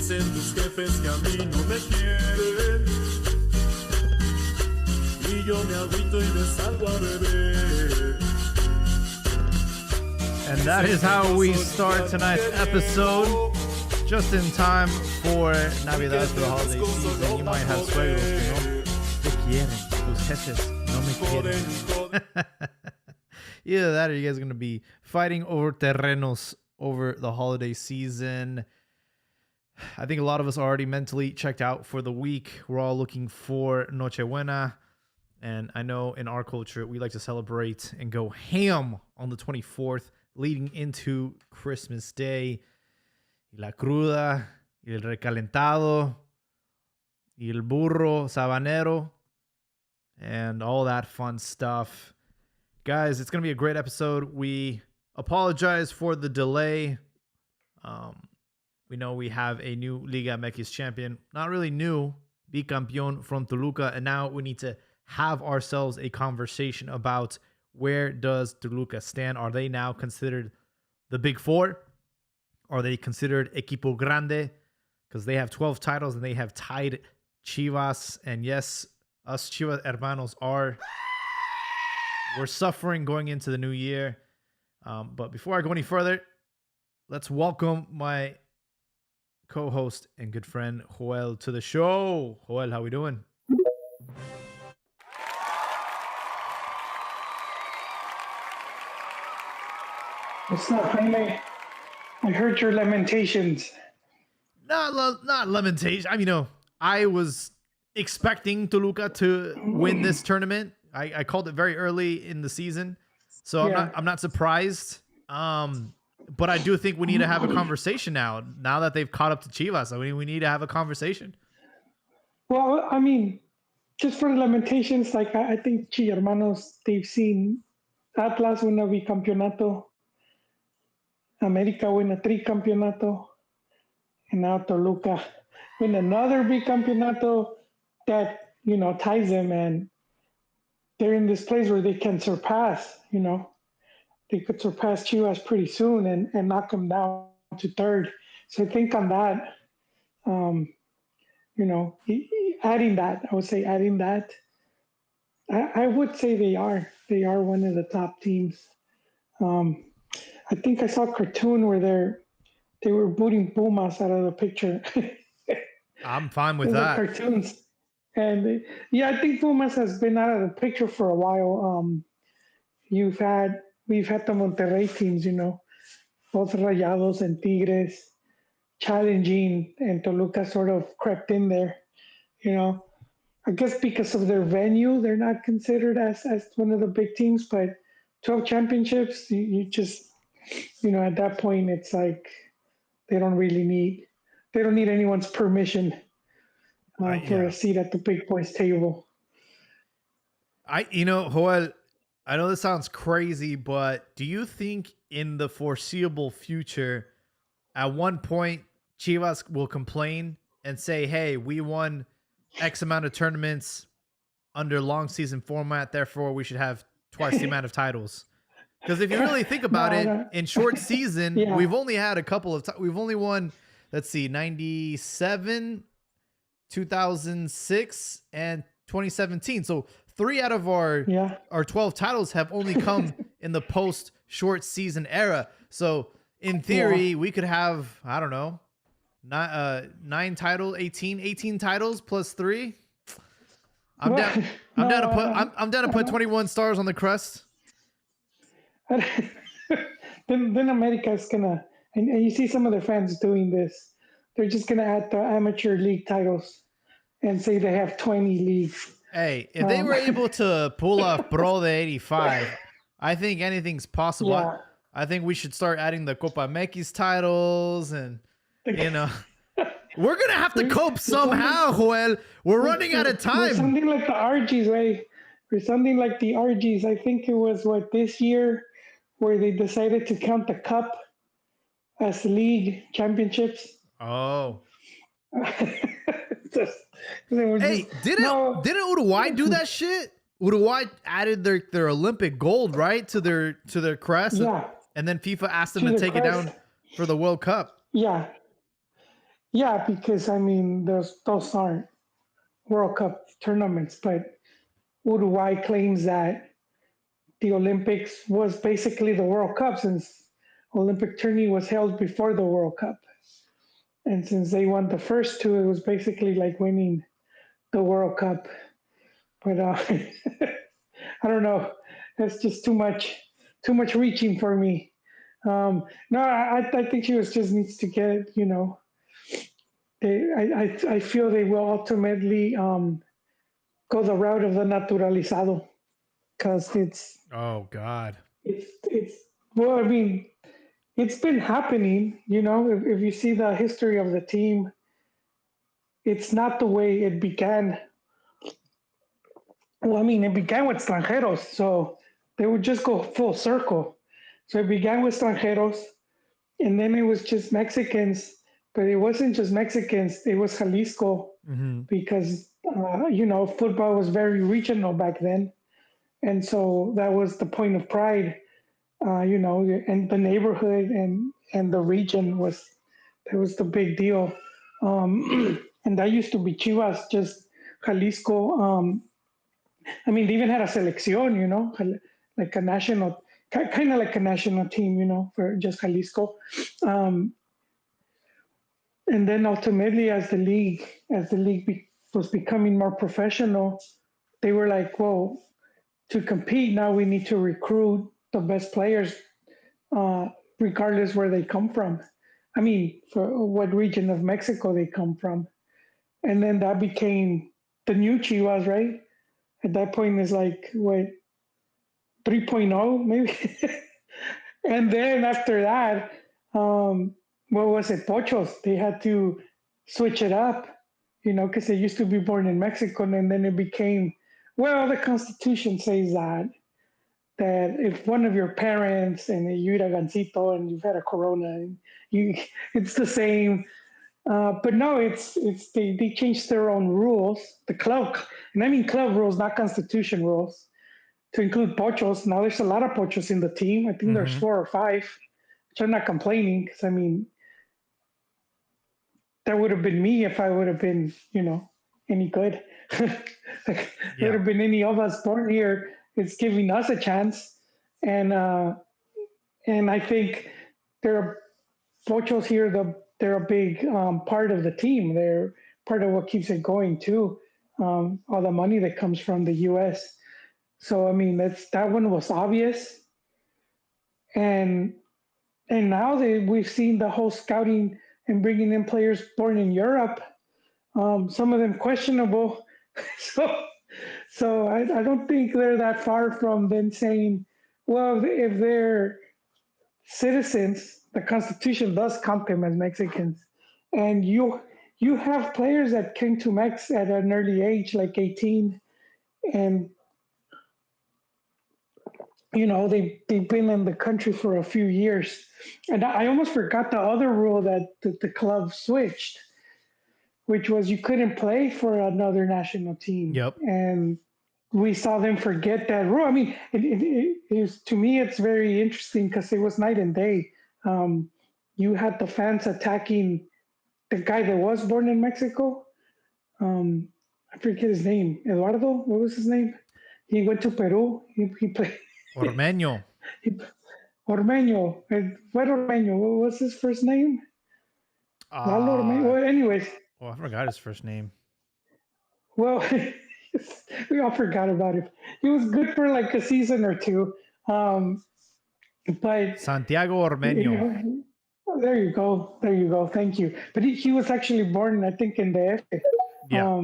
Dicen tus jefes que a mí no me quieren y yo me agüito y me salgo a beber. And that is how we start tonight's episode. Just in time for Navidad, for the holiday season. You might have suegros que no te quieren. Tus jefes no me quieren. Either that or you guys are going to be fighting over terrenos over the holiday season. I think a lot of us are already mentally checked out for the week. We're all looking for Nochebuena. And I know in our culture, we like to celebrate and go ham on the 24th, leading into Christmas Day. Y la cruda, y el recalentado, y el burro sabanero, and all that fun stuff. Guys, it's going to be a great episode. We apologize for the delay. We know we have a new Liga MX champion. Not really new, Bicampeon from Toluca. And now we need to have ourselves a conversation about where does Toluca stand? Are they now considered the Big Four? Are they considered Equipo Grande? Because they have 12 titles and they have tied Chivas. And yes, us Chivas hermanos we're suffering going into the new year. But before I go any further, let's welcome my co-host and good friend Joel to the show. Joel, how we doing? What's up, Jaime? I heard your lamentations. Not lamentations. I mean, I was expecting Toluca to win this tournament. I called it very early in the season, so Yeah. I'm not surprised. But I do think we need to have a conversation now that they've caught up to Chivas. I mean, we need to have a conversation. Well, I mean, just for the lamentations, like I think Hermanos, they've seen Atlas win a bicampeonato, América win a tricampeonato, and now Toluca win another bicampeonato that, ties them, and they're in this place where they can surpass, they could surpass Chivas pretty soon and knock them down to third. So I think on that, adding that, I would say they are one of the top teams. I think I saw a cartoon where they were booting Pumas out of the picture. I'm fine with that. Cartoons. And I think Pumas has been out of the picture for a while. We've had the Monterrey teams, both Rayados and Tigres challenging, and Toluca sort of crept in there. I guess because of their venue, they're not considered as one of the big teams, but 12 championships, you just, at that point, it's like they don't need anyone's permission for a seat at the big boys table. Joel, I know this sounds crazy, but do you think in the foreseeable future, at one point, Chivas will complain and say, hey, we won X amount of tournaments under long season format, therefore we should have twice the amount of titles? Because if you really think about in short season, we've only had a couple of we've only won, let's see, 97, 2006, and 2017. So 3 out of our 12 titles have only come in the post short season era. So in theory, we could have, I don't know, 9 titles, 18 titles plus 3. I'm down to put 21 stars on the crust. Then America's gonna, and you see some of the fans doing this. They're just gonna add the amateur league titles and say they have 20 leagues. Hey, if they were able to pull off Pro de 85, I think anything's possible. Yeah. I think we should start adding the Copa MX titles and, We're gonna have to cope somehow, Joel. We're running out of We're time. something like the RGs, right? Or something like the RGs. I think it was this year where they decided to count the cup as league championships. Oh. Just- it was Hey, just- didn't no, Uruguay do that shit? Uruguay added their Olympic gold, right, to their crest, yeah, and then FIFA asked them to to the take it crest. down for the World Cup. Yeah, yeah, because I mean, those aren't World Cup tournaments, but Uruguay claims that the Olympics was basically the World Cup since Olympic tourney was held before the World Cup. And since they won the first two, it was basically like winning the World Cup. But I don't know. That's just too much reaching for me. No, I think she just needs to get, I feel they will ultimately go the route of the naturalizado because Oh God. it's well, I mean, it's been happening. If you see the history of the team, it's not the way it began. Well, I mean, it began with extranjeros, so they would just go full circle. So it began with extranjeros, and then it was just Mexicans, but it wasn't just Mexicans, it was Jalisco Mm-hmm. because, football was very regional back then. And so that was the point of pride, and the neighborhood and the region that was the big deal. And that used to be Chivas, just Jalisco. I mean, they even had a selección, like a national, kind of like a national team, for just Jalisco. Um, and then ultimately, as the league was becoming more professional, they were like, well, to compete now, we need to recruit the best players, uh, regardless where they come from. I mean, for what region of Mexico they come from. And then that became the new Chivas, right? At that point, it's like, what, 3.0 maybe? And then after that, what was it, Pochos? They had to switch it up, because they used to be born in Mexico, and then it became, well, the Constitution says that if one of your parents and you eat a gansito and you've had a corona, it's the same. But no, it's they changed their own rules, the club, and I mean club rules, not Constitution rules, to include pochos. Now there's a lot of pochos in the team. I think there's 4 or 5, which I'm not complaining because I mean that would have been me if I would have been, any good. Like, would have been any of us born here. It's giving us a chance, and I think there are pochos here. They're a big part of the team. They're part of what keeps it going too. All the money that comes from the U.S. So I mean, that one was obvious, and now we've seen the whole scouting and bringing in players born in Europe. Some of them questionable. So I don't think they're that far from them saying, well, if they're citizens, the Constitution does count them as Mexicans, and you have players that came to Mex at an early age, like 18, and they've been in the country for a few years. And I almost forgot the other rule that the club switched, which was you couldn't play for another national team. Yep. And we saw them forget that rule. I mean, it is, to me, it's very interesting because it was night and day. You had the fans attacking the guy that was born in Mexico. I forget his name. Eduardo, what was his name? He went to Peru. He played. Ormeño. Ormeño. What Ormeño? What was his first name? Lalo Ormeño. Well, anyways. Oh, I forgot his first name. Well, we all forgot about him. He was good for like a season or two. But Santiago Ormeño. There you go. Thank you. But he was actually born, I think, in the F. Yeah.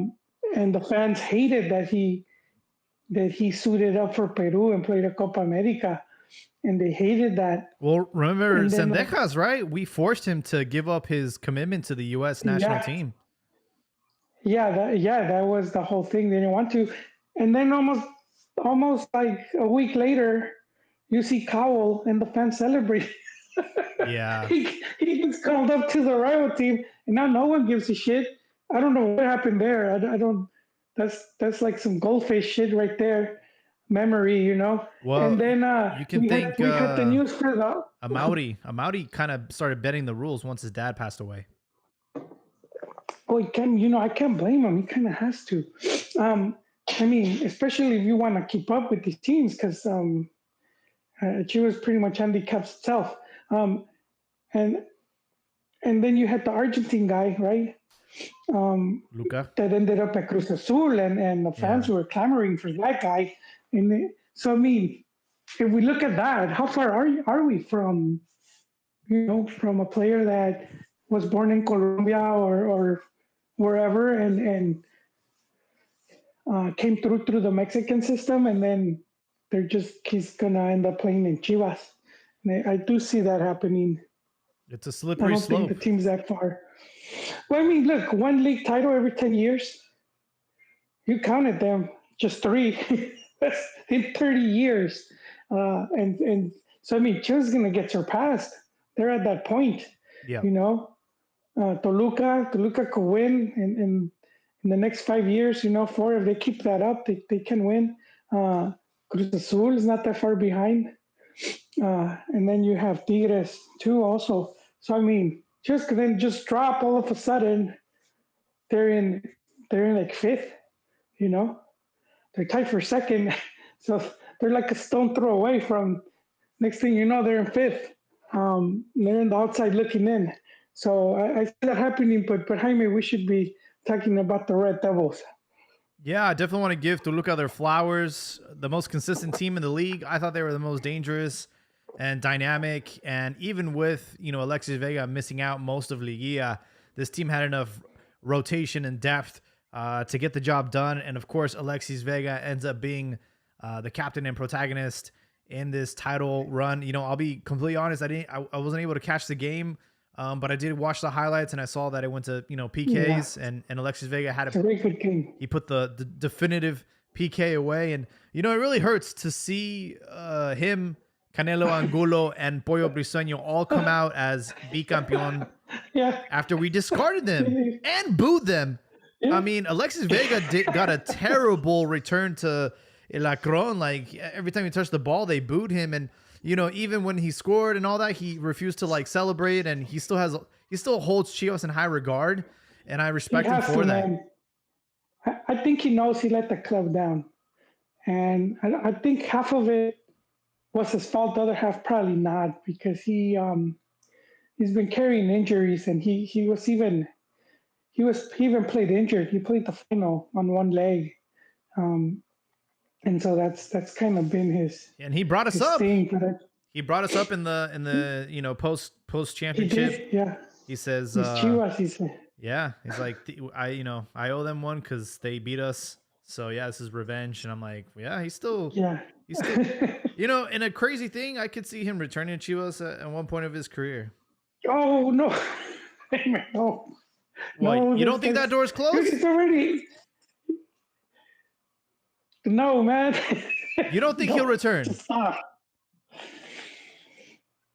And the fans hated that he suited up for Peru and played a Copa America. and they hated that. Well, remember And then, Sendejas, right? We forced him to give up his commitment to the U.S. national team. That was the whole thing. They didn't want to, and then almost like a week later, you see Cowell and the fans celebrate. Yeah, he gets called up to the rival team, and now no one gives a shit. I don't know what happened there. I don't. That's like some goldfish shit right there. Memory, you know. Well, and then you can think we had the news for the Amaury kind of started bending the rules once his dad passed away. Oh, I can't blame him. He kind of has to. I mean, especially if you want to keep up with these teams, because Chivas pretty much handicaps itself. And then you had the Argentine guy, right? Luca. That ended up at Cruz Azul, and the fans were clamoring for that guy. So I mean, if we look at that, how far are we from, from a player that was born in Colombia or wherever and came through the Mexican system, and then he's gonna end up playing in Chivas. And I do see that happening. It's a slippery slope. I don't think the team's that far. Well, I mean, look, one league title every 10 years. You counted them, just 3 in 30 years. And so, I mean, Chivas is going to get surpassed. They're at that point, Toluca could win in the next 5 years, 4. If they keep that up, they can win. Cruz Azul is not that far behind. And then you have Tigres too also. So, I mean, just drop all of a sudden. They're in like 5th, They're tied for 2nd. So they're like a stone throw away from, next thing you know, they're in 5th. They're in the outside looking in. So I see that happening, but Jaime, we should be talking about the Red Devils. Yeah, I definitely want to give Toluca their flowers. The most consistent team in the league. I thought they were the most dangerous and dynamic. And even with, Alexis Vega missing out most of Liguilla, this team had enough rotation and depth to get the job done. And of course, Alexis Vega ends up being the captain and protagonist in this title run. I'll be completely honest. I wasn't able to catch the game, but I did watch the highlights and I saw that it went to, PKs and Alexis Vega had a very good game. He put the definitive PK away. And, it really hurts to see him, Canelo Angulo, and Pollo Briseño all come out as bicampeon after we discarded them and booed them. Yeah. I mean, Alexis Vega got a terrible return to El Acron. Like, every time he touched the ball, they booed him. And, even when he scored and all that, he refused to, celebrate. And he still holds Chivas in high regard. And I respect him for that. Man. I think he knows he let the club down. And I think half of it was his fault, the other half probably not, because he's been carrying injuries, and he even played injured. He played the final on one leg, and so that's kind of been his. And he brought us up. He brought us up in the post championship. He says Chivas. He said. Yeah, he's like, I owe them one because they beat us. So yeah, this is revenge. And I'm like, yeah, he's still, in a crazy thing, I could see him returning to Chivas at one point of his career. Oh no, no. Well, you don't think that door's closed? It's already. No, man. You don't think he'll return? Stop.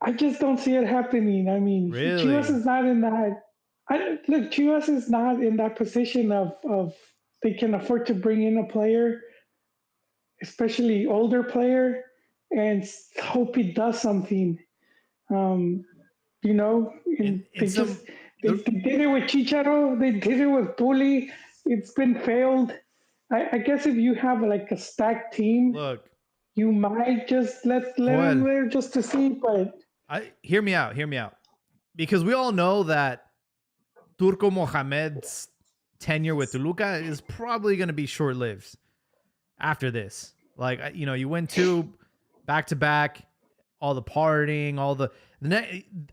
I just don't see it happening. I mean, really? Chivas is not in that. Chivas is not in that position of they can afford to bring in a player, especially older player, and hope he does something. They did it with Chicharo. They did it with Puli. It's been failed. I guess if you have a stacked team, look, you might just let him there just to see. But hear me out, because we all know that Turco Mohamed's tenure with Toluca is probably going to be short-lived after this. You win 2 back-to-back, all the partying,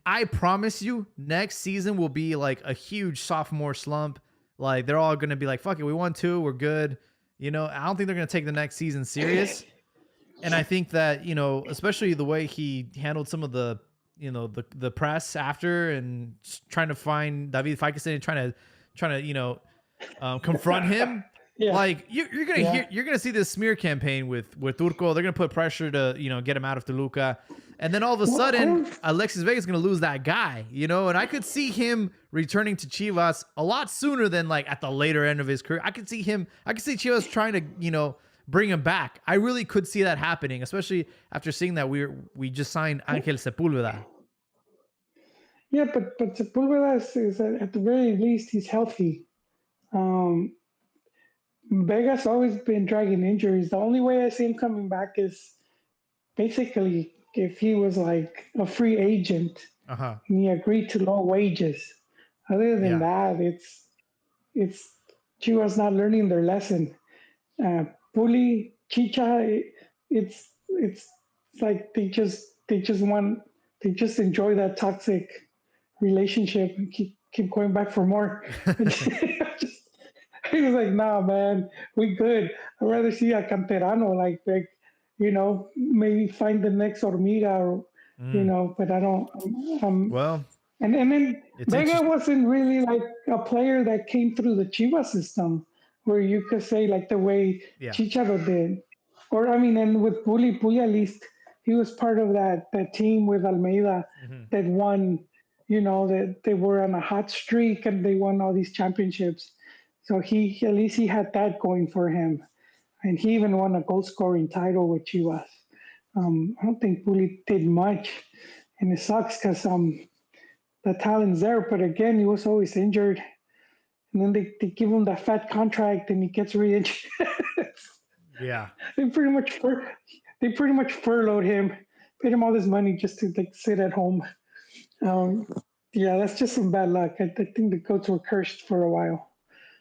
I promise you, next season will be a huge sophomore slump. They're all going to be like, fuck it, we won 2, we're good. I don't think they're going to take the next season serious. And I think that, especially the way he handled some of the, the press after and trying to find David Faikison and trying to, confront him. Yeah, Like you're gonna yeah. you're gonna see this smear campaign with Turco. They're gonna put pressure to get him out of Toluca, and then all of a Well, I sudden don't. Alexis Vega is gonna lose that guy, and I could see him returning to Chivas a lot sooner than like at the later end of his career. I could see Chivas trying to bring him back. I really could see that happening, especially after seeing that we just signed Angel Sepulveda. Yeah, but Sepulveda is at the very least he's healthy. Um, Vega's always been dragging injuries. The only way I see him coming back is basically if he was like a free agent Uh huh. and he agreed to low wages. Other than Yeah. that, it's Chivas not learning their lesson. Uh, Bully, Chicha, it's like they just enjoy that toxic relationship and keep going back for more. He was like, nah, man, we good. I'd rather see a canterano, like maybe find the next hormiga, or, Mm. but I don't. Well, And then it's Vega interesting. wasn't really like a player that came through the Chivas system, where you could say like the way Yeah. Chicharo did, or I mean, and with Puli at least he was part of that team with Almeida Hmm. that won. That they were on a hot streak and they won all these championships. So he at least he had that going for him, and he even won a goal scoring title with Chivas. I don't think Puli did much, and it sucks because the talent's there, but again, he was always injured. And then they give him that fat contract, and he gets re-injured. Yeah. they pretty much they pretty much furloughed him, paid him all this money just to like sit at home. Um, yeah, that's just some bad luck. I think the goats were cursed for a while.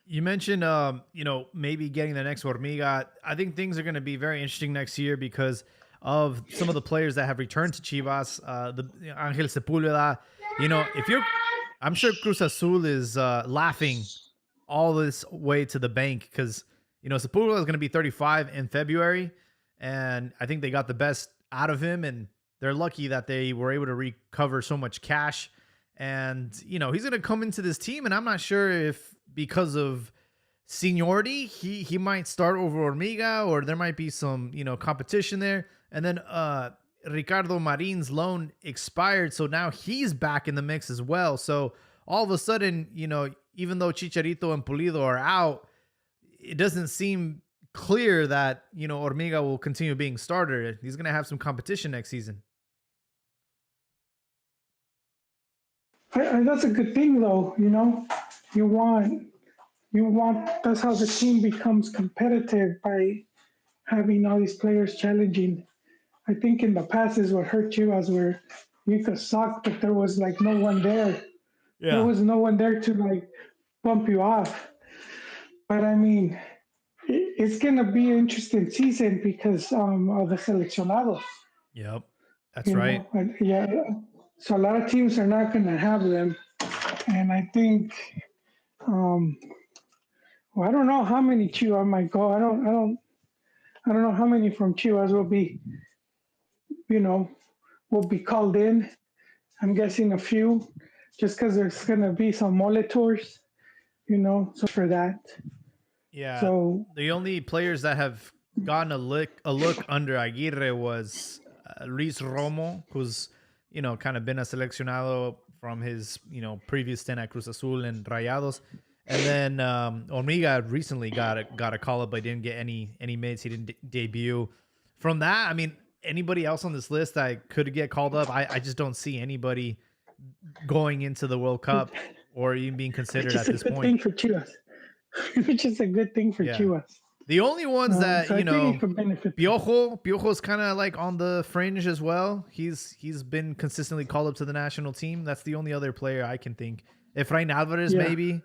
You mentioned, maybe getting the next Hormiga. I think things are going to be very interesting next year because of some of the players that have returned to Chivas. The Angel Sepulveda. If you're, I'm sure Cruz Azul is laughing all this way to the bank because Sepulveda is going to be 35 in February, and I think they got the best out of him, and they're lucky that they were able to recover so much cash. And he's going to come into this team, and I'm not sure if because of seniority he might start over Hormiga, or there might be some competition there. And then Ricardo Marin's loan expired, so now he's back in the mix as well. So all of a sudden, even though Chicharito and Pulido are out, it doesn't seem clear that Hormiga will continue being starter. He's going to have some competition next season. That's a good thing, though. You want that's how the team becomes competitive, by having all these players challenging. I think in the past is what hurt you, as where you could suck, but there was like no one there. There Yeah. was no one there to like bump you off. But I mean, it's gonna be an interesting season because of the seleccionados. Yep. That's right. Yeah. So a lot of teams are not gonna have them, and I think, um, well, I don't know how many Chivas might go. I don't know how many from Chivas you know, will be called in. I'm guessing a few, just because there's gonna be some mole tours, so for that. Yeah. So The only players that have gotten a look under Aguirre was Luis Romo, who's kind of been a seleccionado from his previous stint at Cruz Azul and Rayados. And then Hormiga recently got a call up, but didn't get any minutes. He didn't debut. From that, I mean, anybody else on this list that could get called up, I just don't see anybody going into the World Cup or even being considered which at is a this good point. thing for Chivas. Which is a good thing for Yeah. Chivas. The only ones that So I think it could benefit. Piojo's kind of like on the fringe as well. He's been consistently called up to the national team. That's the only other player I can think. Efrain Alvarez, Yeah. maybe,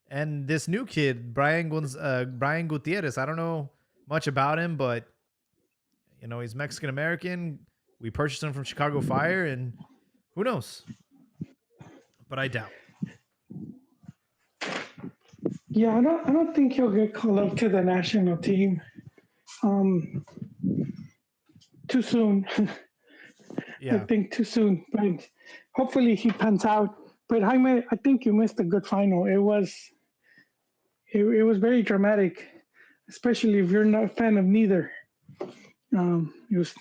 and this new kid Brian Gutierrez. I don't know much about him, but he's Mexican American. We purchased him from Chicago Fire, and who knows? But I doubt. Yeah, I don't think he'll get called up to the national team. too soon. I think too soon, but hopefully he pans out. But Jaime, I think you missed a good final. It was very dramatic, especially if you're not a fan of neither. It was,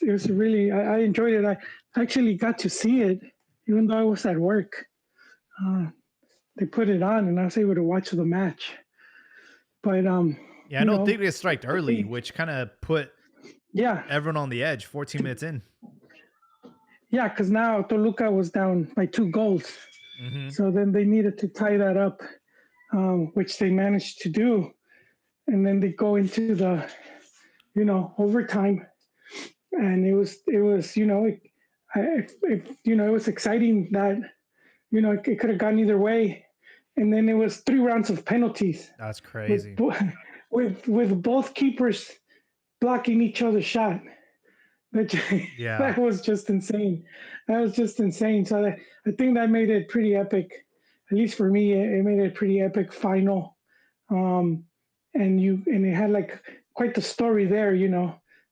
it was really. I enjoyed it. I actually got to see it, even though I was at work. They put it on, and I was able to watch the match. But yeah, I know Tigres striked early, which kind of put everyone on the edge. 14 minutes in. Yeah, because now Toluca was down by 2 goals, so then they needed to tie that up, which they managed to do, and then they go into the, overtime, and it was it was exciting that it could have gone either way, and then it was 3 rounds of penalties. That's crazy. With both keepers blocking each other's shot. That was just insane. So I think that made it pretty epic. At least for me, it made it a pretty epic final. And it had like quite the story there,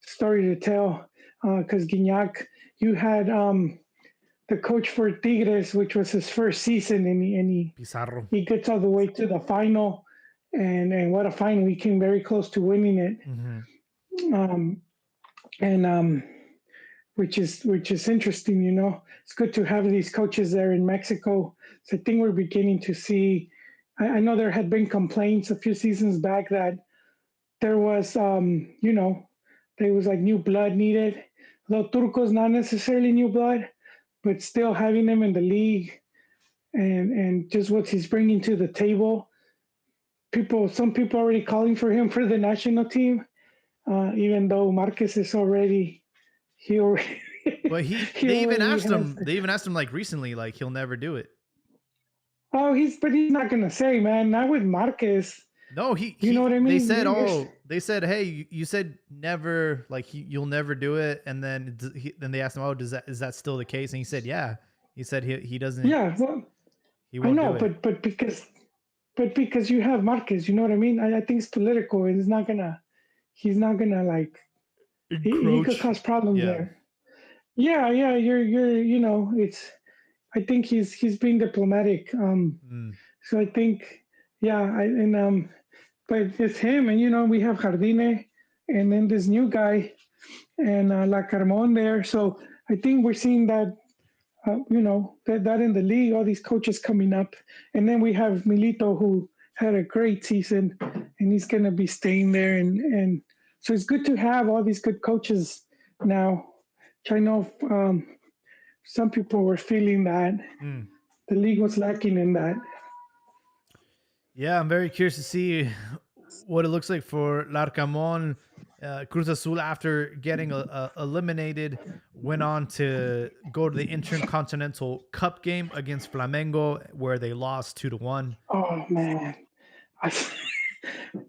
story to tell. Because Guignac, you had the coach for Tigres, which was his first season, and he gets all the way to the final, and what a final! He came very close to winning it. Which is interesting. It's good to have these coaches there in Mexico. So I think we're beginning to see. I know there had been complaints a few seasons back that there was, there was like new blood needed. Though Turco's not necessarily new blood, but still having him in the league and just what he's bringing to the table. Some people are already calling for him for the national team. Even though Marquez is already, But they even asked him like recently, like he'll never do it. Oh, he's not gonna say, man. Not with Marquez. No, you know what I mean. They said, hey, you said never, like you'll never do it, and then they asked him, oh, is that still the case? And he said, yeah. He said he doesn't. Yeah, well, I know, but because you have Marquez, you know what I mean. I think it's political, and he's not gonna like. He could cause problems there. Yeah, you're it's. I think he's being diplomatic. So I think, but it's him, and we have Jardine, and then this new guy, and La Carmon there. So I think we're seeing that, that in the league, all these coaches coming up, and then we have Milito, who had a great season, and he's gonna be staying there, and so it's good to have all these good coaches now. Which I know some people were feeling that the league was lacking in that. Yeah, I'm very curious to see what it looks like for Larcamón. Cruz Azul, after getting eliminated, went on to go to the Intercontinental Cup game against Flamengo, where they lost 2-1. Oh, man.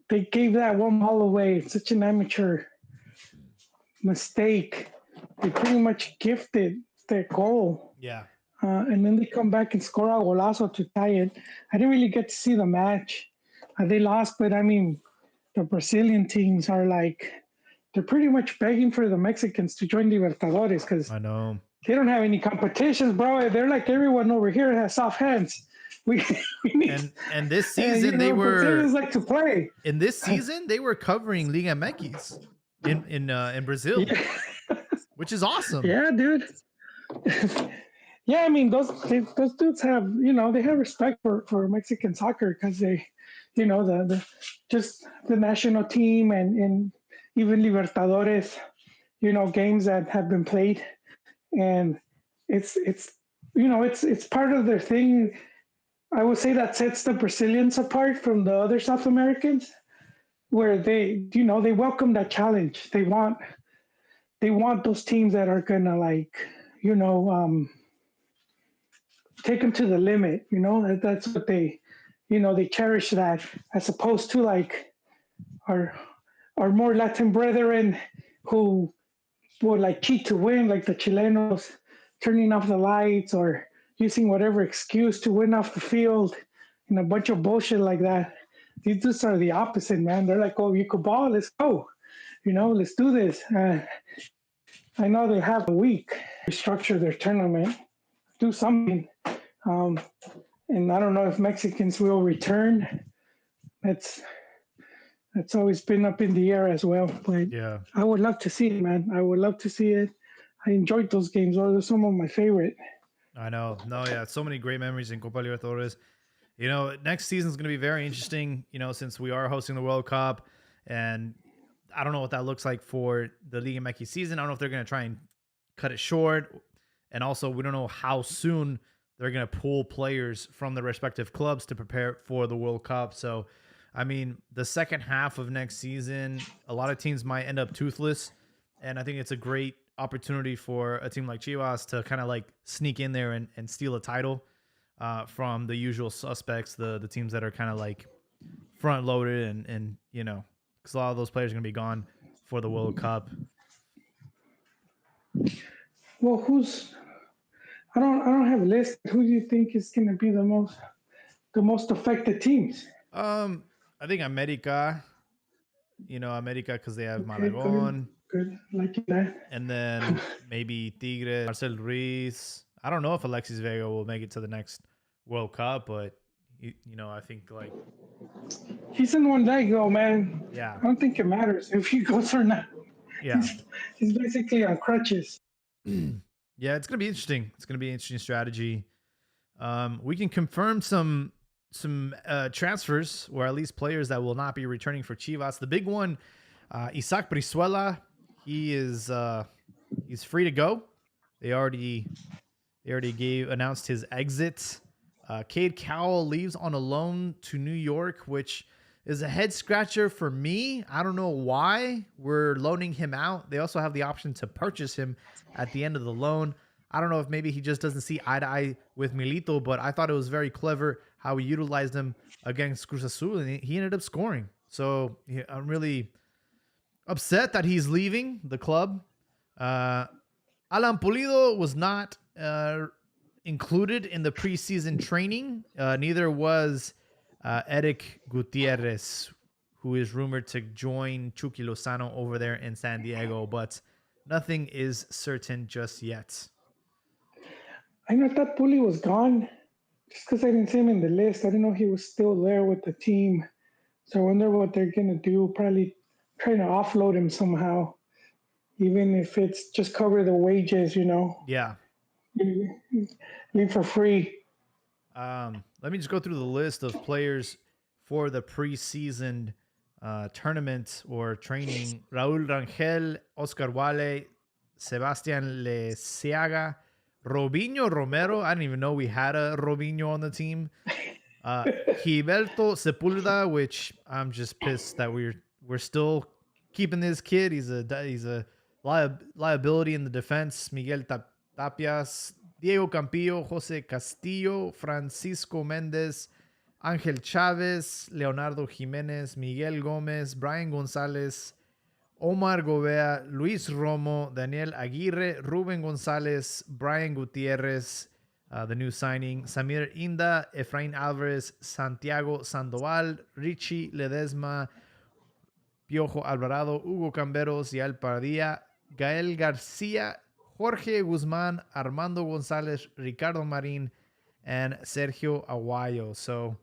They gave that 1 ball away. It's such an amateur mistake. They pretty much gifted their goal. Yeah. And then they come back and score a golazo to tie it. I didn't really get to see the match. They lost, but I mean, the Brazilian teams are like, they're pretty much begging for the Mexicans to join Libertadores because I know they don't have any competitions, bro. They're like everyone over here has soft hands. We need, and this season they were Brazilians like to play. In this season they were covering Liga MX in Brazil, which is awesome. Yeah, dude. Yeah, I mean those dudes have they have respect for Mexican soccer because they the national team and even Libertadores games that have been played, and it's part of their thing. I would say that sets the Brazilians apart from the other South Americans, where they welcome that challenge. They want those teams that are gonna take them to the limit. That's what they cherish that, as opposed to like our more Latin brethren who would like cheat to win, like the Chilenos turning off the lights or using whatever excuse to win off the field and a bunch of bullshit like that. these dudes are the opposite, man. They're like, oh, you could ball, let's go. Let's do this. I know they have a week restructure their tournament, do something. Um, and I don't know if Mexicans will return. That's always been up in the air as well. But Yeah. I would love to see it, man. I would love to see it. I enjoyed those games. Those are some of my favorite. I know. No, yeah. So many great memories in Copa Libertadores. Next season is going to be very interesting, since we are hosting the World Cup. And I don't know what that looks like for the Liga MX season. I don't know if they're going to try and cut it short. And also, we don't know how soon they're going to pull players from the respective clubs to prepare for the World Cup. So, I mean, the second half of next season, a lot of teams might end up toothless. And I think it's a great opportunity for a team like Chivas to kind of like sneak in there and steal a title from the usual suspects, the teams that are kind of like front loaded and because a lot of those players are going to be gone for the World Cup. Well, I don't have a list. Who do you think is going to be the most affected teams? I think America, America because they have Okay, Malagon. Good. Like that. And then maybe Tigre, Marcel Ruiz. I don't know if Alexis Vega will make it to the next World Cup, but I think like he's in one leg though, man. Yeah. I don't think it matters if he goes or not. Yeah. He's basically on crutches. Yeah, it's gonna be interesting. It's gonna be an interesting strategy. We can confirm some transfers, or at least players that will not be returning for Chivas. The big one, Isaac Brizuela. He's free to go. They already announced his exit. Cade Cowell leaves on a loan to New York, which is a head scratcher for me. I don't know why we're loaning him out. They also have the option to purchase him at the end of the loan. I don't know if maybe he just doesn't see eye to eye with Milito, but I thought it was very clever how he utilized him against Cruz Azul, and he ended up scoring. So I'm really upset that he's leaving the club. Alan Pulido was not included in the preseason training. Neither was Eric Gutierrez, who is rumored to join Chucky Lozano over there in San Diego, but nothing is certain just yet. I know that Puli was gone just because I didn't see him in the list. I didn't know he was still there with the team. So I wonder what they're going to do. Probably trying to offload him somehow, even if it's just cover the wages, Yeah. Leave for free. Let me just go through the list of players for the preseason tournament or training. Raul Rangel, Oscar Wale, Sebastian Leseaga, Robinho Romero. I didn't even know we had a Robinho on the team. Gilberto Sepulveda, which I'm just pissed that we're still keeping this kid. He's a liability in the defense. Miguel Tapias, Diego Campillo, Jose Castillo, Francisco Mendez, Ángel Chávez, Leonardo Jiménez, Miguel Gómez, Brian González, Omar Gobea, Luis Romo, Daniel Aguirre, Ruben González, Brian Gutierrez, the new signing, Samir Inda, Efraín Alvarez, Santiago Sandoval, Richie Ledesma, Piojo Alvarado, Hugo Camberos, Yael Padilla, Gael García, Jorge Guzmán, Armando González, Ricardo Marín, and Sergio Aguayo. So,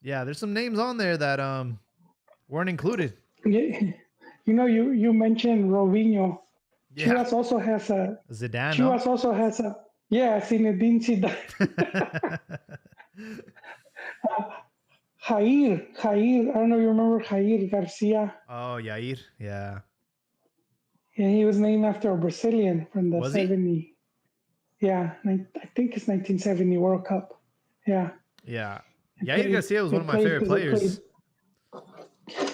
yeah, there's some names on there that weren't included. Yeah. You mentioned Robinho. Yeah. Chivas also has a Zidane. Chivas also has a Zinedine Zidane. Jair. I don't know if you remember Jair Garcia. Oh, Yair. Yeah. Yeah, he was named after a Brazilian from the Was 70. Yeah, I think it's 1970 World Cup. Yeah. Yeah. Yair Garcia was one of my favorite players.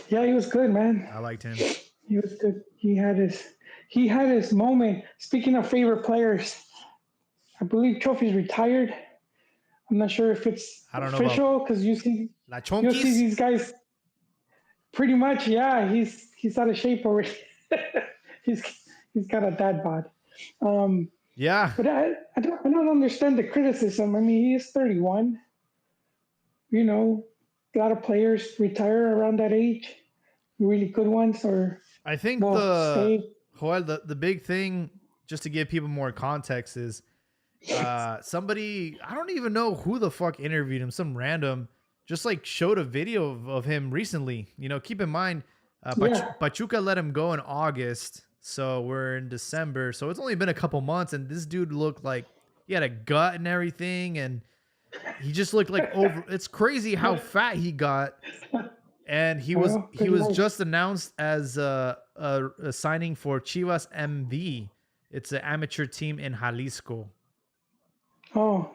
Yeah, he was good, man. I liked him. He was good. He had his moment. Speaking of favorite players, I believe Trophy's retired. I'm not sure if it's official because you see these guys. Pretty much, yeah. He's out of shape already. he's got a dad bod. Yeah. But I don't understand the criticism. I mean, he is 31. a lot of players retire around that age, really good ones, or I think well, stay. the big thing, just to give people more context, is somebody, I don't even know who the fuck interviewed him, some random, just like showed a video of him recently. Keep in mind, Yeah, Pachuca let him go in August, so we're in December, so it's only been a couple months, and this dude looked like he had a gut and everything, and he just looked like over. It's crazy how fat he got, and he was well, he good was life. just announced as a signing for Chivas MV. It's an amateur team in Jalisco. Oh,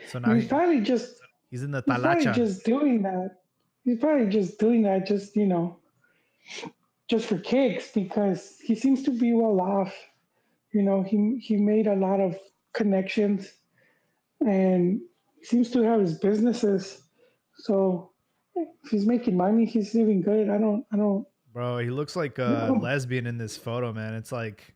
So now he's probably just he's in the he's probably Talacha. just doing that. He's probably just doing that, just just for kicks because he seems to be well off. He made a lot of connections and seems to have his businesses. So if he's making money, he's doing good. Bro, he looks like I a don't lesbian in this photo, man. It's like,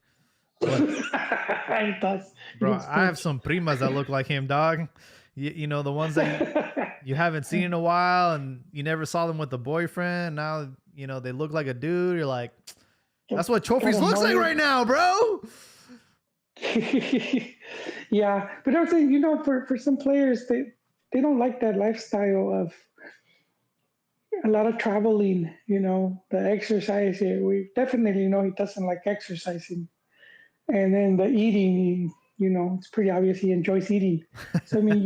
what? he does. He Bro, looks I have French. some primas that look like him, dog. The ones that you haven't seen in a while, and you never saw them with a boyfriend. Now, they look like a dude. You're like, that's what Got Trophies a looks like mullet. right now, bro. Yeah, but I'm saying, for some players, they don't like that lifestyle of a lot of traveling. The exercise. Yeah, we definitely know he doesn't like exercising, and then the eating. It's pretty obvious he enjoys eating. So I mean,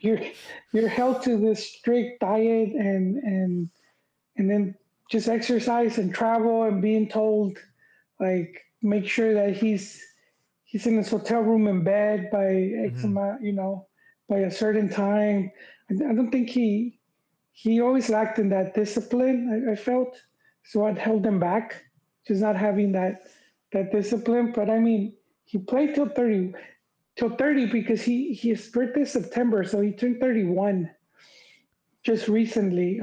you're held to this strict diet and then just exercise and travel and being told like make sure that he's in his hotel room in bed by X Mhm. amount, by a certain time. I don't think he always lacked in that discipline. I felt so it held him back, just not having that discipline. But I mean, he played till 30 because his birthday September, so he turned 31 just recently.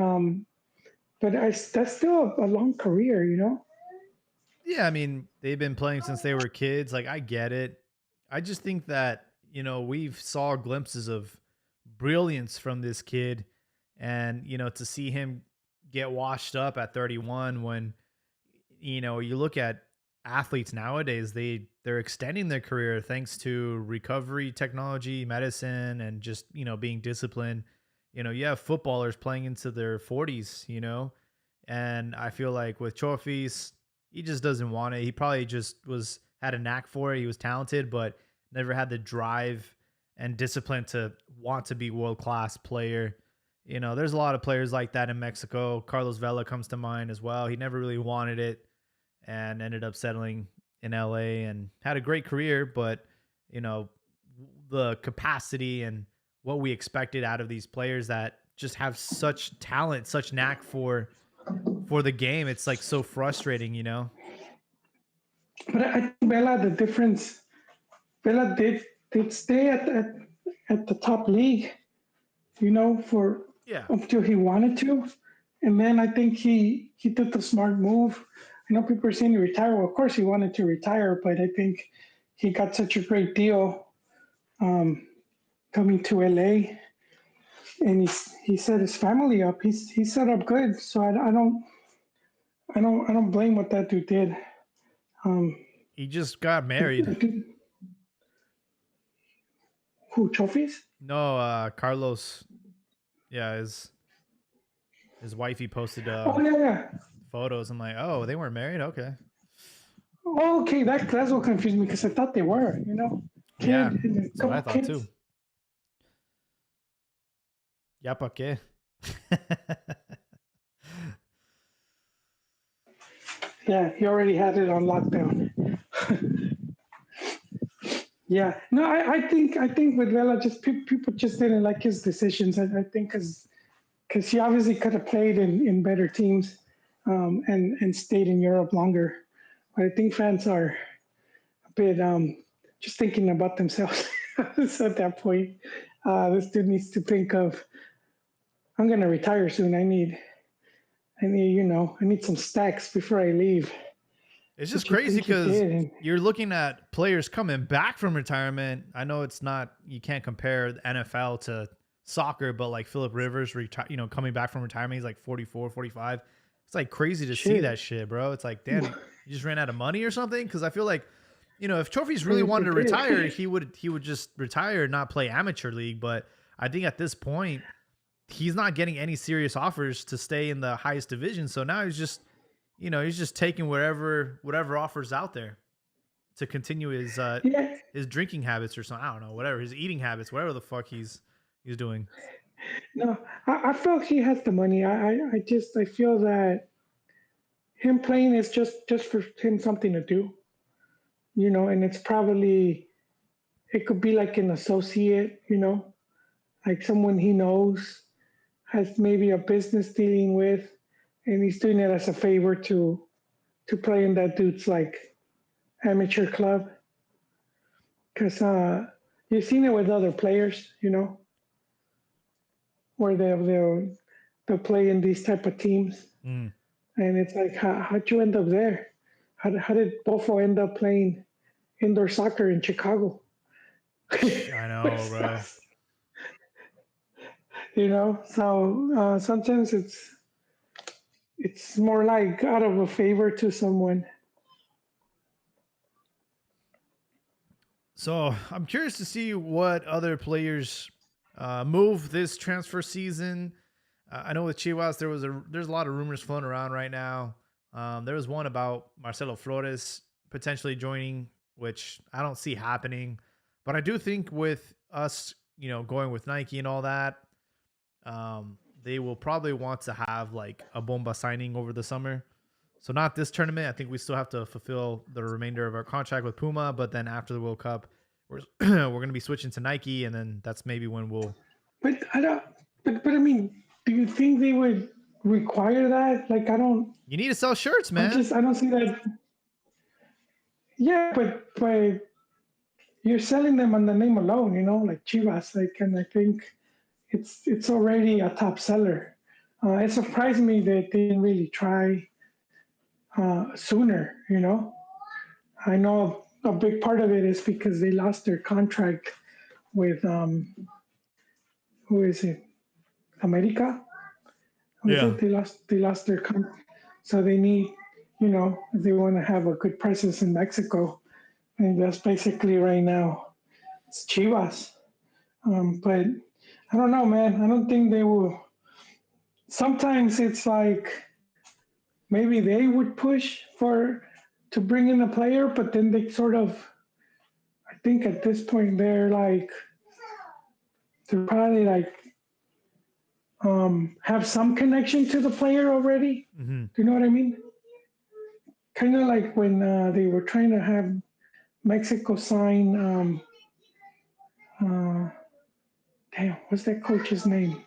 But that's still a long career. Yeah, I mean, they've been playing since they were kids. Like, I get it. I just think that, we've saw glimpses of brilliance from this kid, and, to see him get washed up at 31 when, you look at athletes nowadays, they're extending their career thanks to recovery technology, medicine, and just, being disciplined. You have footballers playing into their 40s, and I feel like with Trophies, he just doesn't want it. He probably just had a knack for it. He was talented, but never had the drive and discipline to want to be world class player. There's a lot of players like that in Mexico. Carlos Vela comes to mind as well. He never really wanted it and ended up settling in LA and had a great career, but you know, the capacity and what we expected out of these players that just have such talent, such knack for the game. It's like so frustrating. But I think Vela, the difference, Vela did stay at the top league, for Yeah. until he wanted to, and then I think he did the smart move. I know people are saying he retired. Well, of course he wanted to retire, but I think he got such a great deal um, coming to LA, and he set his family up. He set up good, so I don't blame what that dude did. Um, He just got married. who trophies? No, Carlos, yeah, his wifey posted Oh yeah, yeah. photos. I'm like, oh, they weren't married? Okay. Oh, okay, that's what confused me because I thought they were. Yeah. Kid and a That's what I couple thought kids. too. Ya pa qué? Yeah, he already had it on lockdown. Yeah, no, I think with Vela, just people just didn't like his decisions. I think because he obviously could have played in better teams, and stayed in Europe longer. But I think fans are a bit just thinking about themselves. So at that point, this dude needs to think of, I'm gonna retire soon. I need some stacks before I leave, It's just which you crazy think he because did. And you're looking at players coming back from retirement. I know it's not, you can't compare the NFL to soccer, but like Philip Rivers, coming back from retirement, he's like 44, 45. It's like crazy to see Shit. that shit, bro. It's like, damn, you just ran out of money or something. Because I feel like, if Trophies really They wanted to did. retire, he would just retire and not play amateur league. But I think at this point, he's not getting any serious offers to stay in the highest division. So now he's just taking whatever offers out there to continue Yeah. his drinking habits or something. I don't know, whatever, his eating habits, whatever the fuck he's doing. No, I feel he has the money. I feel that him playing is just for him something to do, and it's probably it could be like an associate, like someone he knows has maybe a business dealing with, and he's doing it as a favor to play in that dude's like amateur club. Because you've seen it with other players, where they'll play in these type of teams, Mm. and it's like, how'd you end up there? How did Bofo end up playing indoor soccer in Chicago? I know, bro. So sometimes it's more like out of a favor to someone. So I'm curious to see what other players move this transfer season. I know with Chivas there's a lot of rumors floating around right now. There was one about Marcelo Flores potentially joining, which I don't see happening. But I do think with us, going with Nike and all that, they will probably want to have like a Bomba signing over the summer. So not this tournament. I think we still have to fulfill the remainder of our contract with Puma. But then after the World Cup, we're going to be switching to Nike, and then that's maybe when we'll. But I don't. But I mean, do you think they would require that? Like, I don't. You need to sell shirts, man. I don't see that. Yeah, but you're selling them on the name alone, like Chivas. Like, and I think it's already a top seller. It surprised me that they didn't really try sooner. I know a big part of it is because they lost their contract with who is it? America. Yeah. They lost their contract, so they need, if they want to have a good presence in Mexico, and that's basically right now it's Chivas. But I don't know, man. I don't think they will. Sometimes it's like maybe they would push to bring in a player, but then they sort of, I think at this point they're probably like have some connection to the player already. Mm-hmm. Do you know what I mean? Kind of like when they were trying to have Mexico sign. Damn, what's that coach's name?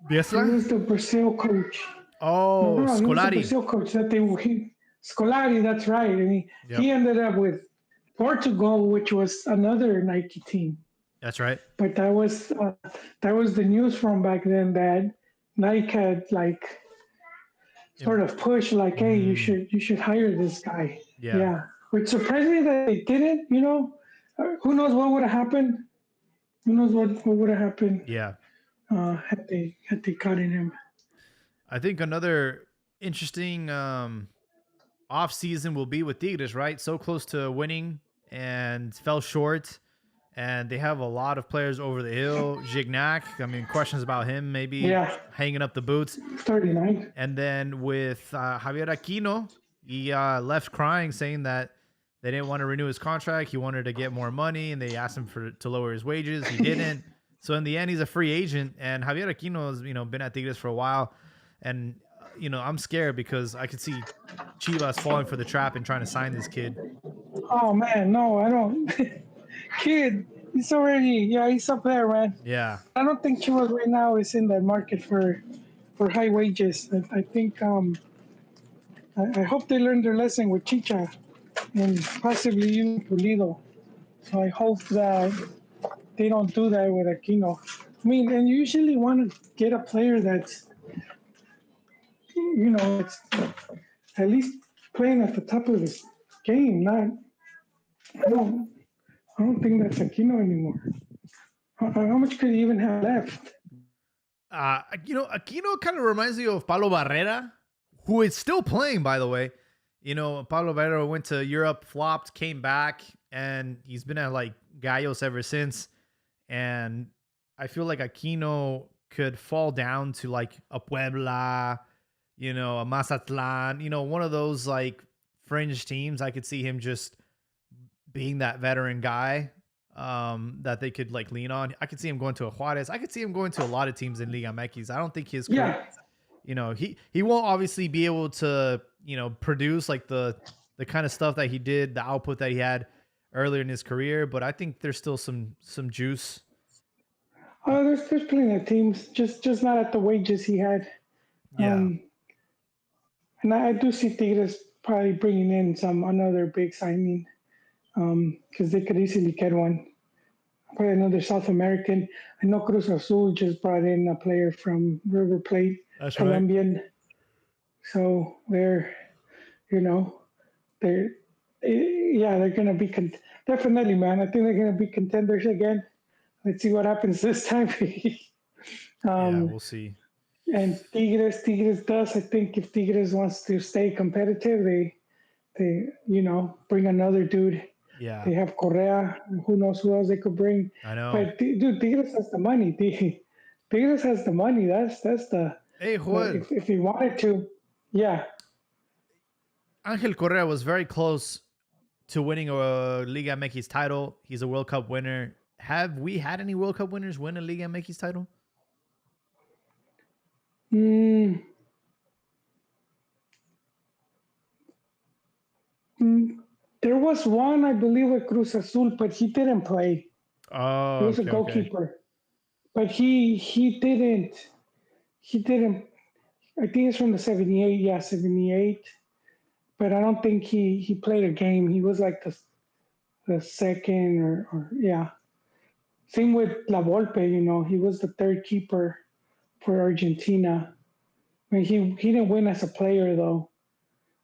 He was the Brazil coach. Oh, no, he was the Scolari. Brazil coach Scolari. That's right, and he ended up with Portugal, which was another Nike team. That's right. But that was the news from back then that Nike had like sort of pushed like, hey, you should hire this guy. Yeah. Which surprised me that they didn't. Who knows what would have happened? Who knows what would have happened? Yeah. Had they caught in him. I think another interesting off season will be with Tigres, right? So close to winning and fell short. And they have a lot of players over the hill. Gignac, I mean, questions about him maybe hanging up the boots. 39. And then with Javier Aquino, he left crying, saying that they didn't want to renew his contract. He wanted to get more money, and they asked him to lower his wages. He didn't. So in the end, he's a free agent. And Javier Aquino has been at Tigres for a while. And I'm scared because I could see Chivas falling for the trap and trying to sign this kid. Oh man, no, I don't. Kid, he's up there, man. Yeah. I don't think Chivas right now is in the market for high wages. I think I hope they learned their lesson with Chicha and possibly even Pulido. So I hope that they don't do that with Aquino. I mean, and you usually want to get a player that's, it's at least playing at the top of his game. I don't think that's Aquino anymore. How much could he even have left? Aquino kind of reminds me of Paulo Barrera, who is still playing, by the way. Paulo Barrera went to Europe, flopped, came back, and he's been at like Gallos ever since. And I feel like Aquino could fall down to like a Puebla, a Mazatlan, one of those like fringe teams. I could see him just being that veteran guy that they could like lean on. I could see him going to a Juarez. I could see him going to a lot of teams in Liga MX. I don't think his career, he won't obviously be able to, produce like the kind of stuff that he did, the output that he had earlier in his career, but I think there's still some juice. There's plenty of teams, just not at the wages he had. Yeah. And I do see Tigres probably bringing in another big signing, because they could easily get one. Probably another South American. I know Cruz Azul just brought in a player from River Plate, That's Colombian. Right. So they're going to be definitely, man. I think they're going to be contenders again. Let's see what happens this time. We'll see. And Tigres does. I think if Tigres wants to stay competitive, they bring another dude. Yeah. They have Correa. Who knows who else they could bring? I know. But dude, Tigres has the money. Tigres has the money. That's the. Hey, Juan. If he wanted to, yeah. Angel Correa was very close to winning a Liga MX title. He's a World Cup winner. Have we had any World Cup winners win a Liga MX title? There was one, I believe, with Cruz Azul, but he didn't play. Oh, he was a goalkeeper, but he didn't. I think it's from the 78. Yeah, 78. But I don't think he played a game. He was like the second or yeah. Same with La Volpe, he was the third keeper for Argentina. I mean, he didn't win as a player though.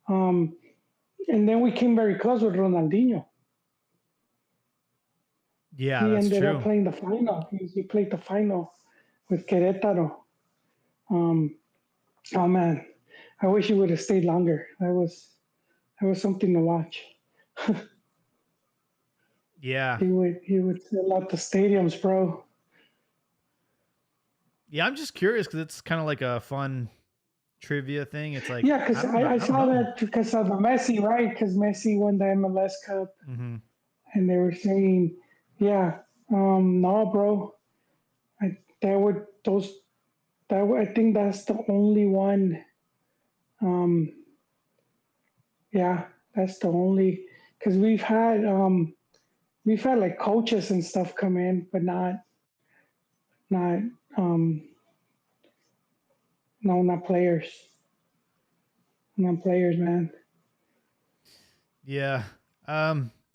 And then we came very close with Ronaldinho. Yeah, he ended up playing the final. He played the final with Querétaro. Oh man, I wish he would have stayed longer. That was something to watch. Yeah, he would fill out the stadiums, bro. Yeah, I'm just curious because it's kind of like a fun trivia thing. It's like because I saw that because of Messi, right? Because Messi won the MLS Cup, and they were saying, no, bro, I think that's the only one. That's the only, because we've had like coaches and stuff come in, but not players. Not players, man. Yeah.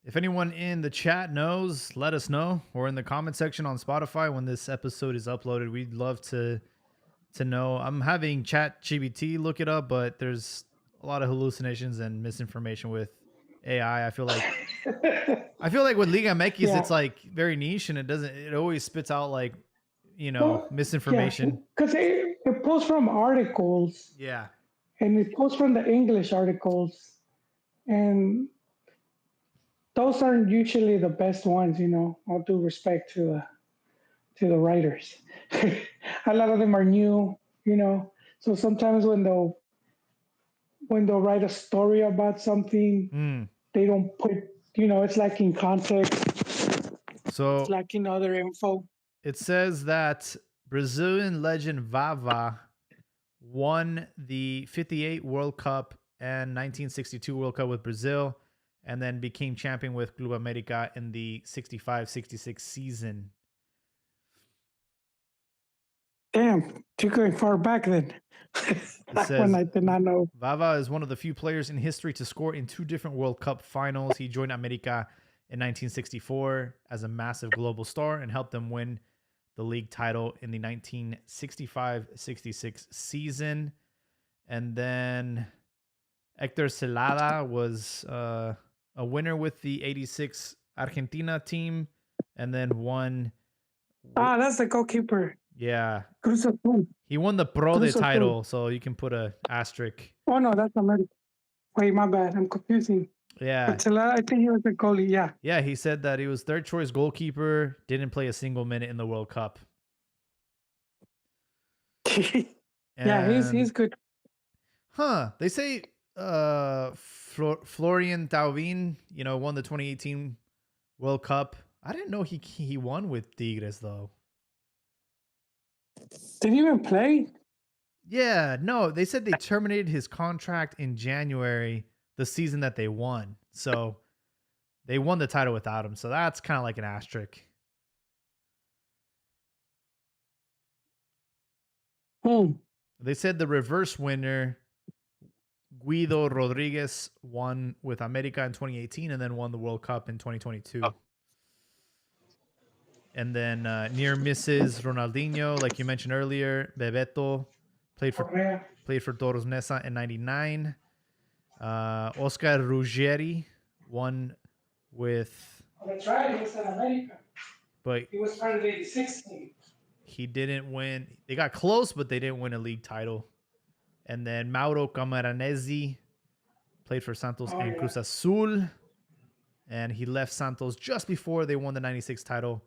If anyone in the chat knows, let us know, or in the comment section on Spotify when this episode is uploaded. We'd love to know. I'm having ChatGPT look it up, but there's a lot of hallucinations and misinformation with AI. I feel like with Liga MX, it's like very niche, and it always spits out like, misinformation. Because it pulls from articles. Yeah. And it pulls from the English articles. And those aren't usually the best ones, all due respect to the writers. A lot of them are new, So sometimes when they'll write a story about something, they don't put, it's lacking context. So it's lacking other info. It says that Brazilian legend Vava won the 58 World Cup and 1962 World Cup with Brazil, and then became champion with Club America in the 65-66 season. Damn, too going far back then. That one I did not know. Vava is one of the few players in history to score in 2 different World Cup finals. He joined America in 1964 as a massive global star and helped them win the league title in the 1965-66 season. And then Hector Celada was a winner with the 86 Argentina team, and then won That's the goalkeeper. Yeah. Cruz Azul. He won the Pro de Cruz Azul. title, so you can put a asterisk. Oh, no, that's America. Wait, my bad. I'm confusing. Yeah. But I think he was a goalie, yeah. Yeah, he said that he was third choice goalkeeper, didn't play a single minute in the World Cup. Yeah, he's good. They say Florian Thauvin, won the 2018 World Cup. I didn't know he won with Tigres though. Didn't even play? Yeah, no, they said they terminated his contract in January, the season that they won. So they won the title without him. So that's kind of like an asterisk. They said the reverse winner, Guido Rodriguez, won with America in 2018 and then won the World Cup in 2022. And then near misses, Ronaldinho, like you mentioned earlier, Bebeto played for Toros Neza in 99. Oscar Ruggeri won with... Oh, that's right, he was at America. But he was part of the 86 team. He didn't win. They got close, but they didn't win a league title. And then Mauro Camoranesi played for Santos and Cruz Azul. And he left Santos just before they won the 96 title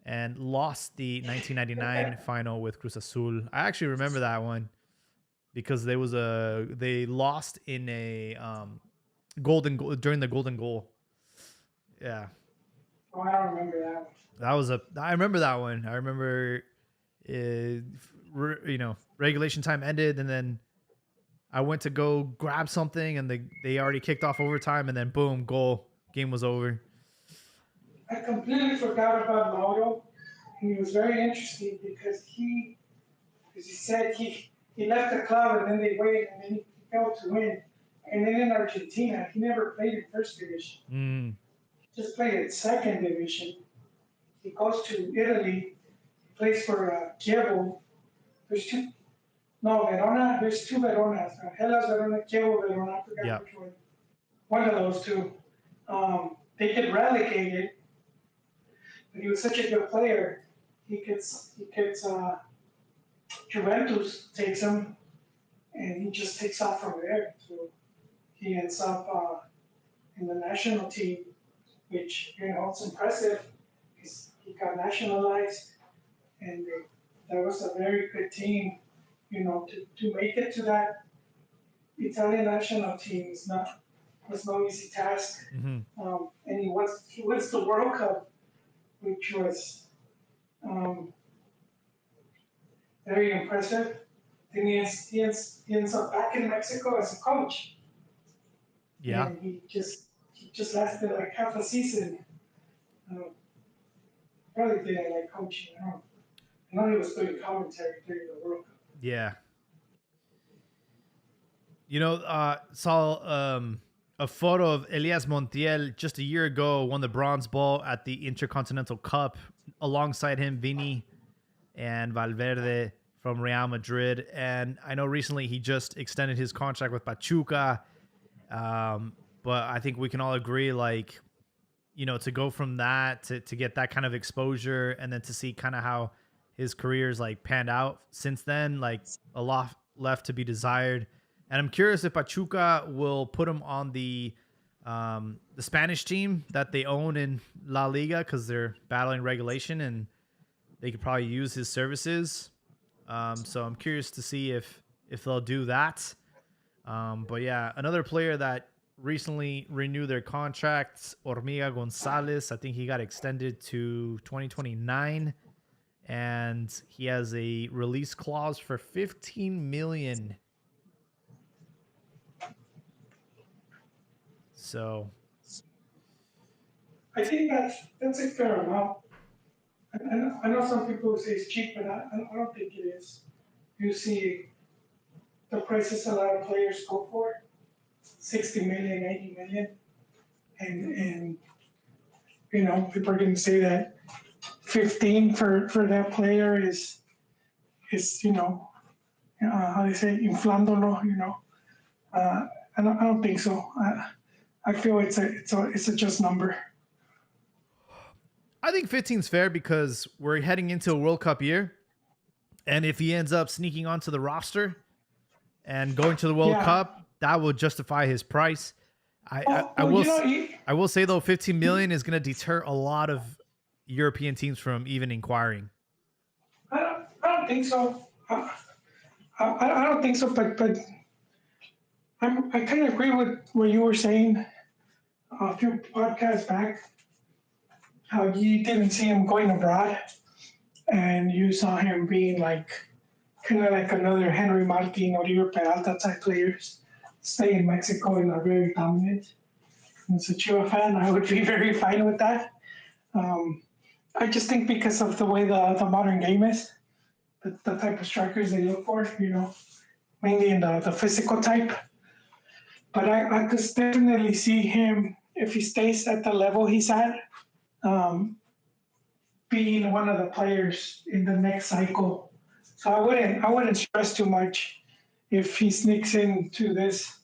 and lost the 1999 final with Cruz Azul. I actually remember that one because they lost in a golden goal during the golden goal. Yeah. Oh, I don't remember that. I remember that one. I remember, regulation time ended, and then I went to go grab something, and they already kicked off overtime, and then boom, goal. Game was over. I completely forgot about Mauro, and he was very interesting because he said he left the club, and then they waited, and then he failed to win. And then in Argentina, he never played in first division. He just played in second division. He goes to Italy, he plays for Chievo. There's two Veronas. Hellas Verona, Chievo Verona, I forgot which one. One of those two. They get relegated, but he was such a good player. He gets Juventus takes him, and he just takes off from there. So he ends up in the national team, which it's impressive. He got nationalized, and that was a very good team. To make it to that Italian national team was no easy task. Mm-hmm. And he wins the World Cup, which was very impressive. Then he ends up back in Mexico as a coach. Yeah. And he just lasted like half a season. Probably didn't like coaching. I know he was doing commentary during the World Cup. Yeah. Saw a photo of Elias Montiel just a year ago, won the bronze ball at the Intercontinental Cup. Alongside him, Vini and Valverde from Real Madrid. And I know recently he just extended his contract with Pachuca. But I think we can all agree, to go from that to get that kind of exposure and then to see kind of how his career's panned out since then, a lot left to be desired. And I'm curious if Pachuca will put him on the Spanish team that they own in La Liga because they're battling regulation and they could probably use his services. So I'm curious to see if they'll do that. But yeah, another player that recently renewed their contracts, Hormiga Gonzalez. I think he got extended to 2029. And he has a release clause for $15 million. So I think that's a fair amount. I know some people say it's cheap, but I don't think it is. You see the prices a lot of players go for, 60 million, 80 million. And people are going to say that 15 for that player is how they say, inflándolo, I don't think so. I feel it's a just number. I think 15 is fair because we're heading into a World Cup year. And if he ends up sneaking onto the roster and going to the World Cup, that will justify his price. I will say, though, 15 million is going to deter a lot of European teams from even inquiring. I don't think so. I don't think so, but I kind of agree with what you were saying a few podcasts back, how you didn't see him going abroad, and you saw him being like kind of like another Henry Martin or Uribe Peralta type players, stay in Mexico and are very dominant. And as a Chivas fan, I would be very fine with that. I just think because of the way the modern game is, the type of strikers they look for, mainly in the physical type. But I could definitely see him, if he stays at the level he's at, being one of the players in the next cycle. So I wouldn't stress too much if he sneaks into this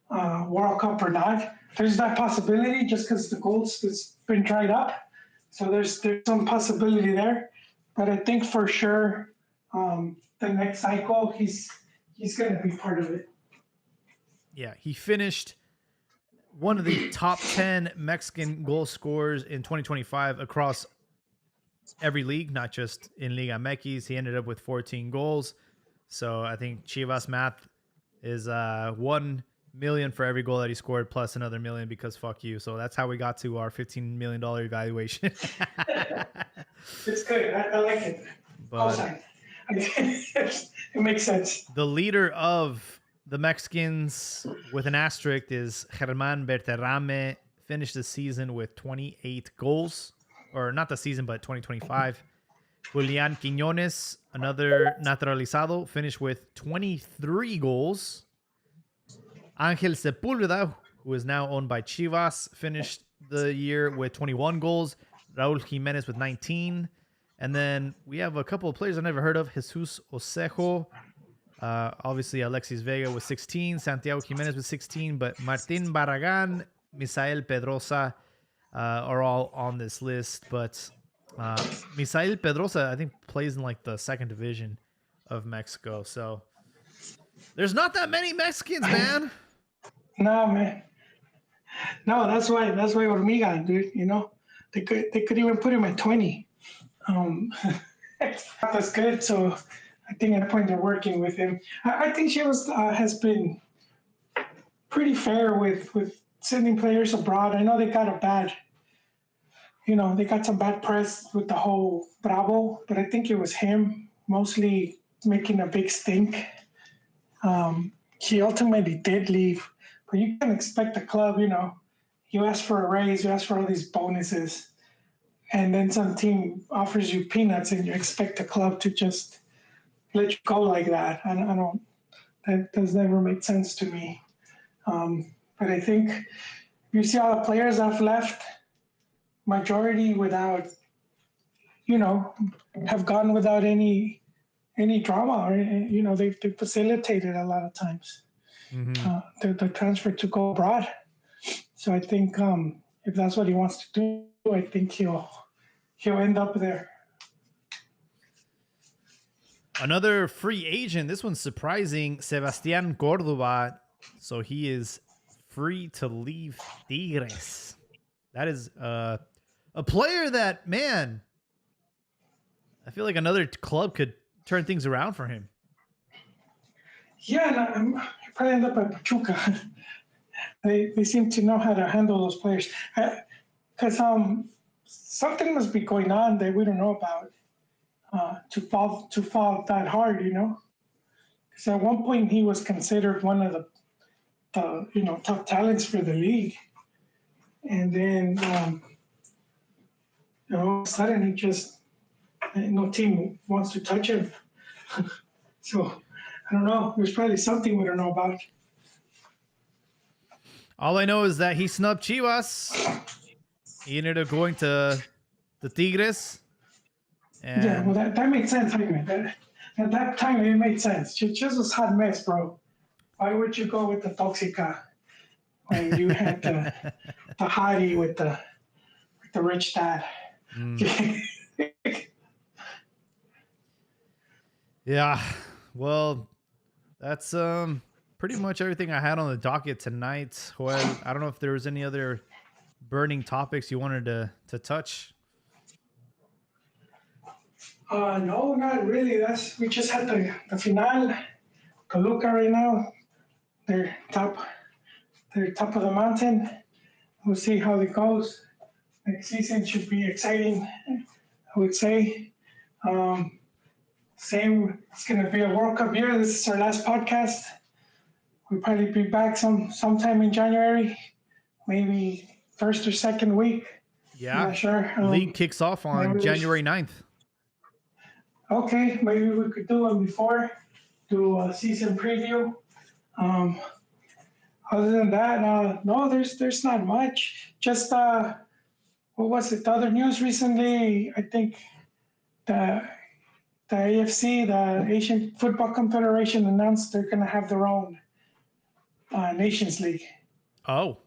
World Cup or not. There's that possibility just because the goals has been dried up. So there's some possibility there. But I think for sure the next cycle he's going to be part of it. Yeah, he finished one of the top 10 Mexican goal scorers in 2025 across every league, not just in Liga MX. He ended up with 14 goals. So I think Chivas math is 1 million for every goal that he scored plus another million because fuck you. So that's how we got to our $15 million evaluation. It's good. I like it. But it makes sense. The leader of the Mexicans with an asterisk is Germán Berterame. Finished the season with 28 goals. Or not the season, but 2025. Julián Quiñones, another naturalizado, finished with 23 goals. Ángel Sepúlveda, who is now owned by Chivas, finished the year with 21 goals. Raúl Jiménez with 19. And then we have a couple of players I've never heard of. Jesus Osejo. Obviously, Alexis Vega with 16. Santiago Jiménez with 16. But Martín Barragán, Misael Pedrosa are all on this list. But Misael Pedrosa, I think, plays in like the second division of Mexico. So there's not that many Mexicans, man. No, man. No, that's why Hormiga, dude. They could even put him at 20. That's good. So I think at a point they're working with him. I think Chivas has been pretty fair with sending players abroad. I know they got they got some bad press with the whole Bravo, but I think it was him mostly making a big stink. He ultimately did leave, but you can expect the club, you ask for a raise, you ask for all these bonuses, and then some team offers you peanuts and you expect the club to just let you go like that. That does never make sense to me. But I think you see all the players that have left, majority without, have gone without any drama, or they facilitated a lot of times the transfer to go abroad. So I think if that's what he wants to do, I think he'll end up there. Another free agent. This one's surprising. Sebastián Córdoba. So he is free to leave Tigres. That is a player that, man, I feel like another club could turn things around for him. Yeah, and he probably end up at Pachuca. They seem to know how to handle those players. Because something must be going on that we don't know about to fall that hard, Because at one point he was considered one of the top talents for the league. And then all of a sudden he just, no team wants to touch him. So I don't know. There's probably something we don't know about. All I know is that he snubbed Chivas. He ended up going to the Tigres. And yeah, well, that made sense. At that time, it made sense. Chivas was a hot mess, bro. Why would you go with the Toxica when you had the hottie with the rich dad? Yeah. Well, that's pretty much everything I had on the docket tonight. Joel, I don't know if there was any other burning topics you wanted to touch. No, not really. We just had the final. Toluca right now. They're top. They're top of the mountain. We'll see how it goes. Next season should be exciting, I would say. Um, Same, it's going to be a World Cup year. This is our last podcast. We'll probably be back sometime in January, maybe first or second week. Yeah. I'm not sure. League kicks off on January 9th. Okay, maybe we could do one before, do a season preview. Other than that, no, there's not much. Just what was it? The other news recently, I think the AFC, the Asian Football Confederation, announced they're going to have their own Nations League. Oh.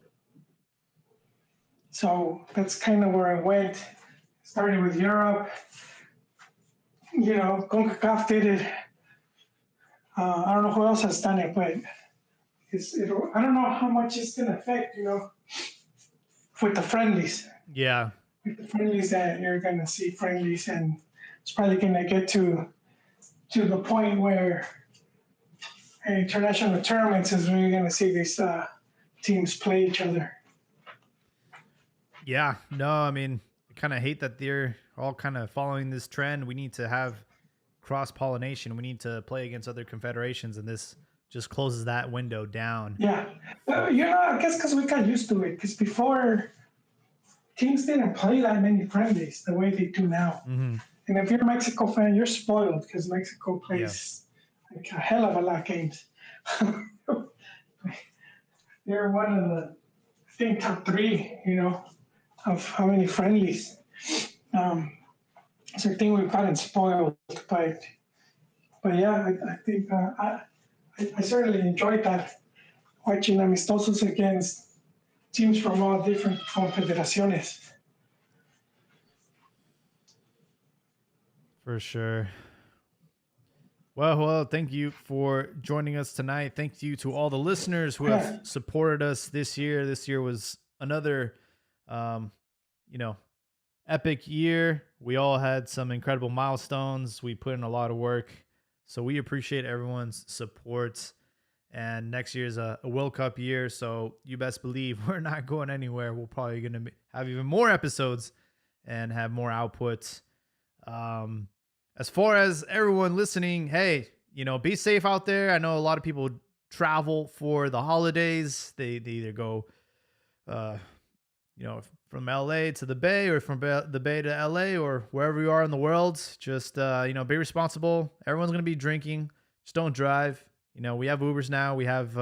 So that's kind of where it went. Started with Europe. You know, CONCACAF did it. I don't know who else has done it, but I don't know how much it's going to affect, you know, with the friendlies. Yeah. With the friendlies that you're going to see friendlies, and it's probably going to get to the point where international tournaments is where you're going to see these teams play each other. Yeah, no, I mean, I kind of hate that they're all kind of following this trend. We need to have cross-pollination. We need to play against other confederations, and this just closes that window down. Yeah. You know, I guess because we got used to it. Because before, teams didn't play that many friendlies the way they do now. Mm-hmm. And if you're a Mexico fan, you're spoiled because Mexico plays like a hell of a lot of games. They're one of the, I think, top 3, you know, of how many friendlies. So I think we've gotten spoiled. But yeah, I think I certainly enjoyed that, watching amistosos against teams from all different confederaciones. For sure. Well, thank you for joining us tonight. Thank you to all the listeners who have supported us this year. This year was another, epic year. We all had some incredible milestones. We put in a lot of work. So we appreciate everyone's support. And next year is a World Cup year. So you best believe we're not going anywhere. We're probably going to have even more episodes and have more output. As far as everyone listening, hey, be safe out there. I know a lot of people travel for the holidays. They either go, from LA to the Bay, or from the Bay to LA, or wherever you are in the world. Just, be responsible. Everyone's going to be drinking. Just don't drive. We have Ubers now. We have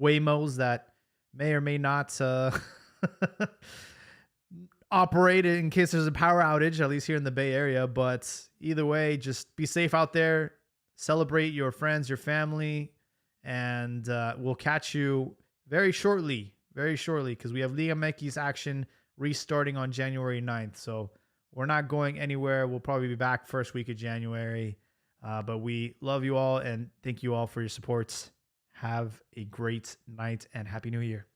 Waymos that may or may not operate in case there's a power outage, at least here in the Bay Area. But either way, just be safe out there. Celebrate your friends, your family, and we'll catch you very shortly, because we have Liga MX action restarting on January 9th. So we're not going anywhere. We'll probably be back first week of January. But we love you all and thank you all for your support. Have a great night and Happy New Year.